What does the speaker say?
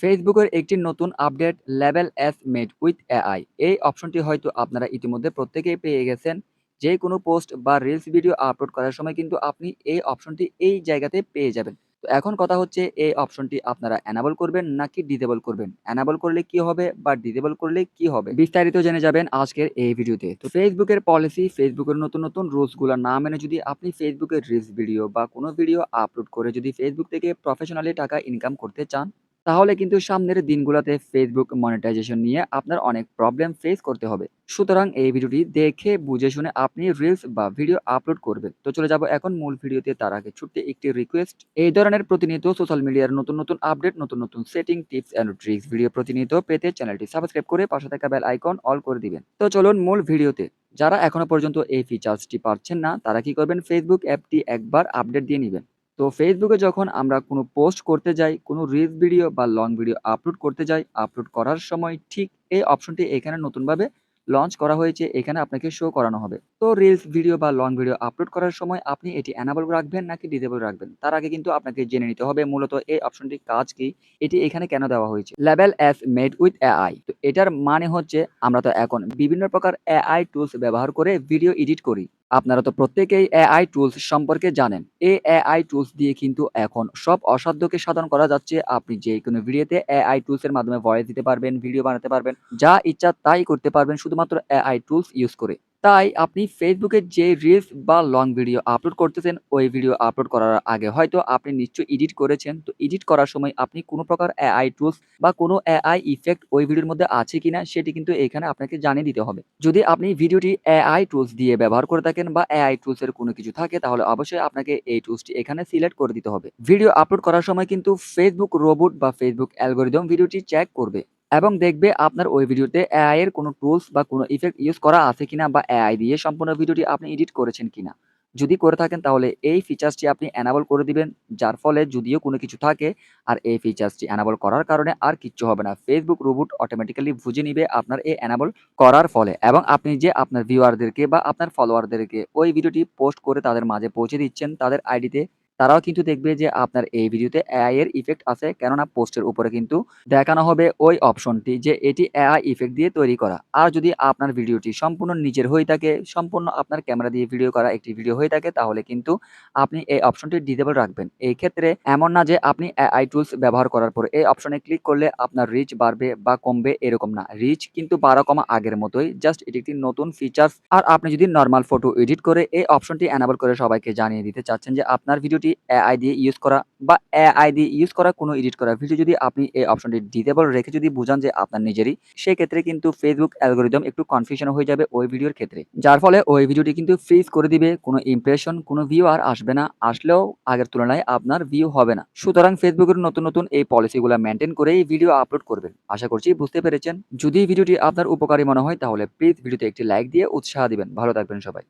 ফেসবুকের একটি নতুন update level S made with AI এই অপশনটি হয়তো আপনারা ইতিমধ্যে প্রত্যেকেই পেয়ে গেছেন। যে কোনো পোস্ট বা রিলস ভিডিও আপলোড করার সময় কিন্তু আপনি এই অপশনটি এই জায়গাতে পেয়ে যাবেন। তো এখন কথা হচ্ছে এই অপশনটি আপনারা এনাবল করবেন নাকি ডিসেবল করবেন। এনাবল করলে কি হবে বা ডিসেবল করলে কি হবে বিস্তারিত জেনে যাবেন আজকের এই ভিডিওতে। তো ফেসবুকের পলিসি, ফেসবুকের নতুন নতুন রুলসগুলো না মেনে যদি আপনি ফেসবুকের রিলস ভিডিও বা কোনো ভিডিও আপলোড করে যদি ফেসবুক থেকে প্রফেশনালি টাকা ইনকাম করতে চান, তাহলে কিন্তু সামনের দিনগুলোতে ফেসবুক মনিটাইজেশন নিয়ে আপনার অনেক প্রবলেম ফেস করতে হবে। সুতরাং এই ভিডিওটি দেখে বুঝে শুনে আপনি রিলস বা ভিডিও আপলোড করবেন। তো চলে যাব এখন মূল ভিডিওতে। তার আগে ছোট্ট একটি রিকোয়েস্ট, এই ধরনের প্রতিনিয়ত সোশ্যাল মিডিয়ার নতুন নতুন আপডেট, নতুন নতুন setting, tips and tricks video প্রতিনিয়ত পেতে চ্যানেলটি সাবস্ক্রাইব করে পাশে থাকা বেল আইকন অল করে দিবেন। তো চলুন মূল ভিডিওতে। যারা এখনো পর্যন্ত এই ফিচার্সটি পাচ্ছেন না, তারা কি করবেন, ফেসবুক অ্যাপটি একবার আপডেট দিয়ে নেবেন। তো ফেসবুকে যখন আমরা কোনো পোস্ট করতে যাই, কোনো রিলস ভিডিও বা লং ভিডিও আপলোড করতে যাই, আপলোড করার সময় ঠিক এই অপশনটি এখানে নতুনভাবে লঞ্চ করা হয়েছে, এখানে আপনাকে শো করানো হবে। তো রিলস ভিডিও বা লং ভিডিও আপলোড করার সময় আপনি এটি এনাবল রাখবেন নাকি ডিসেবল রাখবেন, তার আগে কিন্তু আপনাকে জেনে নিতে হবে মূলত এই অপশনটির কাজ কি, এটি এখানে কেন দেওয়া হয়েছে। Level S made with AI, তো এটার মানে হচ্ছে আমরা তো এখন বিভিন্ন প্রকার এআই টুলস ব্যবহার করে ভিডিও এডিট করি। আপনারা তো প্রত্যেকেই এআই টুলস সম্পর্কে জানেন। এই এআই টুলস দিয়ে কিন্তু এখন সব অসাধ্যকে সাধন করা যাচ্ছে। আপনি যে কোনো ভিডিওতে এআই টুলস এর মাধ্যমে ভয়েস দিতে পারবেন, ভিডিও বানাতে পারবেন, যা ইচ্ছা তাই করতে পারবেন শুধুমাত্র এআই টুলস ইউজ করে। তাই আপনি ফেসবুকে যে রিলস বা লং ভিডিও আপলোড করতেছেন, ওই ভিডিও আপলোড করার আগে হয়তো আপনি নিশ্চয়ই এডিট করেছেন। তো এডিট করার সময় আপনি কোনো প্রকার এআই টুলস বা কোনো এআই ইফেক্ট ওই ভিডিওর মধ্যে আছে কিনা সেটি কিন্তু এখানে আপনাকে জানিয়ে দিতে হবে। যদি আপনি ভিডিওটি এআই টুলস দিয়ে ব্যবহার করে থাকেন বা এআই টুলস এর কোনো কিছু থাকে, তাহলে অবশ্যই আপনাকে এই টুলসটি এখানে সিলেক্ট করে দিতে হবে। ভিডিও আপলোড করার সময় কিন্তু ফেসবুক রোবট বা ফেসবুক অ্যালগরিদম ভিডিওটি চেক করবে এবং দেখবে আপনার ওই ভিডিওতে এআই এর কোনো টুলস বা কোনো ইফেক্ট ইউজ করা আছে কিনা বা এআই দিয়ে সম্পূর্ণ ভিডিওটি আপনি এডিট করেছেন কিনা। যদি করে থাকেন তাহলে এই ফিচার্সটি আপনি এনাবল করে দিবেন। যার ফলে যদিও কোনো কিছু থাকে, আর এই ফিচার্সটি এনাবল করার কারণে আর কিচ্ছু হবে না। ফেসবুক রোবট অটোমেটিক্যালি বুঝে নিবে আপনার এই এনাবল করার ফলে, এবং আপনি যে আপনার ভিউয়ারদেরকে বা আপনার ফলোয়ারদেরকে ওই ভিডিওটি পোস্ট করে তাদের মাঝে পৌঁছে দিচ্ছেন তাদের আইডিতে, তারাও কিন্তু দেখবে যে আপনার এই ভিডিওতে এআই এর ইফেক্ট আছে। কেননা পোস্টের উপরে কিন্তু দেখানো হবে ওই অপশনটি যে এটি এআই ইফেক্ট দিয়ে তৈরি করা। আর যদি আপনার ভিডিওটি সম্পূর্ণ নিজের হয়ে থাকে, সম্পূর্ণ আপনার ক্যামেরা দিয়ে ভিডিও করা একটি ভিডিও হয়ে থাকে, তাহলে কিন্তু আপনি এই অপশনটি ডিসেবল রাখবেন। এই ক্ষেত্রে এমন না যে আপনি এআই টুলস ব্যবহার করার পরে এই অপশনে ক্লিক করলে আপনার রিচ বাড়বে বা কমবে, এরকম না। রিচ কিন্তু বাড়া কমা আগের মতোই, জাস্ট এটি একটি নতুন ফিচার্স। আর আপনি যদি নরমাল ফটো এডিট করে এই অপশনটি এনাবল করে সবাইকে জানিয়ে দিতে চাচ্ছেন যে আপনার ভিডিওটি এআই দিয়ে ইউজ করা বা এআই দিয়ে ইউজ করা কোনো এডিট করা ভিডিও যদি আপনি এই অপশনটি ডিসেবল রেখে যদি বুঝান যে আপনার নিজেরই, সেক্ষেত্রে কিন্তু ফেসবুক অ্যালগরিদম একটু কনফিউশন হয়ে যাবে ওই ভিডিওর ক্ষেত্রে। যার ফলে ওই ভিডিওটি কিন্তু ফ্রিজ করে দিবে, কোনো ইমপ্রেশন, কোনো ভিউ আর আসবে না। আসলেও আগের তুলনায় আপনার ভিউ হবে না। সুতরাং ফেসবুকের নতুন নতুন এই পলিসিগুলো মেনটেন করেই ভিডিও আপলোড করবেন। আশা করছি বুঝতে পেরেছেন। যদি ভিডিওটি আপনার উপকারী মনে হয় তাহলে প্লিজ ভিডিওতে একটি লাইক দিয়ে উৎসাহ দিবেন। ভালো থাকবেন সবাই।